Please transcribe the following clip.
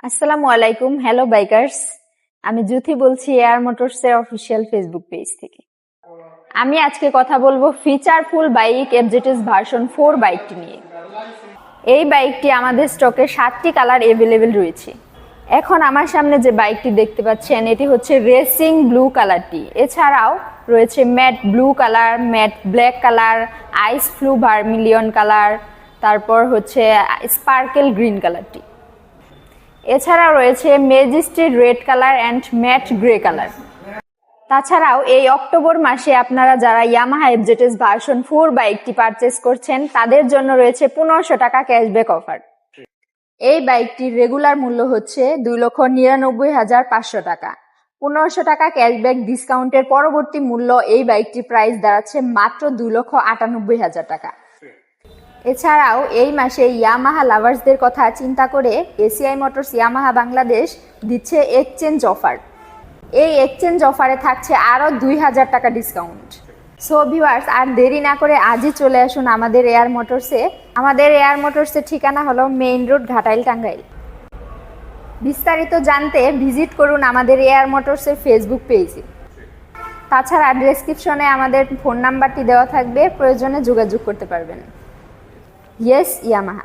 আসসালামু আলাইকুম, hello bikers. আমি জুথি বলছি এয়ার মোটরসের অফিসিয়াল ফেসবুক পেজ থেকে। আমি আজকে কথা বলবো ফিচারফুল বাইক এফজেডএস ভার্সন 4 বাইকটি নিয়ে। এই বাইকটি আমাদের স্টকে 7টি কালার অ্যাভেলেবেল রয়েছে। এখন আমার সামনে যে বাইকটি দেখতে পাচ্ছেন এটি হচ্ছে রেসিং ব্লু কালারটি। এছাড়াও রয়েছে matte blue colour, matte black colour, ice blue vermilion colour, তারপর হচ্ছে স্পার্কেল গ্রিন কালারটি। এছাড়াও রয়েছে majesty red colour and matte grey colour. তাছাড়াও এই অক্টোবর মাসে আপনারা যারা ইয়ামাহা এফজেডএস ভার্সন 4 বাইকটি পারচেস করছেন তাদের জন্য রয়েছে 1500 টাকা ক্যাশব্যাক অফার। এই বাইকটির রেগুলার মূল্য হচ্ছে 2,99,500 টাকা। 1500 টাকা ক্যাশব্যাক ডিসকাউন্টের পরবর্তী মূল্য এই বাইকটির প্রাইস দাঁড়াচ্ছে মাত্র 2,98,000 টাকা। এছাড়াও এই মাসে ইয়ামাহা লাভার্সদের কথা চিন্তা করে এসিআই মোটরস ইয়ামাহা বাংলাদেশ দিচ্ছে এক্সচেঞ্জ অফার। এই এক্সচেঞ্জ অফারে থাকছে আরও 2,000 টাকা ডিসকাউন্ট। সো ভিউয়ার্স, আর দেরি না করে আজই চলে আসুন আমাদের এয়ার মোটরসে। আমাদের এয়ার মোটরসের ঠিকানা হলো মেইন রোড, ঘাটাইল, টাঙ্গাইল। বিস্তারিত জানতে ভিজিট করুন আমাদের এয়ার মোটরসের ফেসবুক পেজে। তাছাড়া ডেসক্রিপশনে আমাদের ফোন নাম্বারটি দেওয়া থাকবে, প্রয়োজনে যোগাযোগ করতে পারবেন। Yes, Yamaha.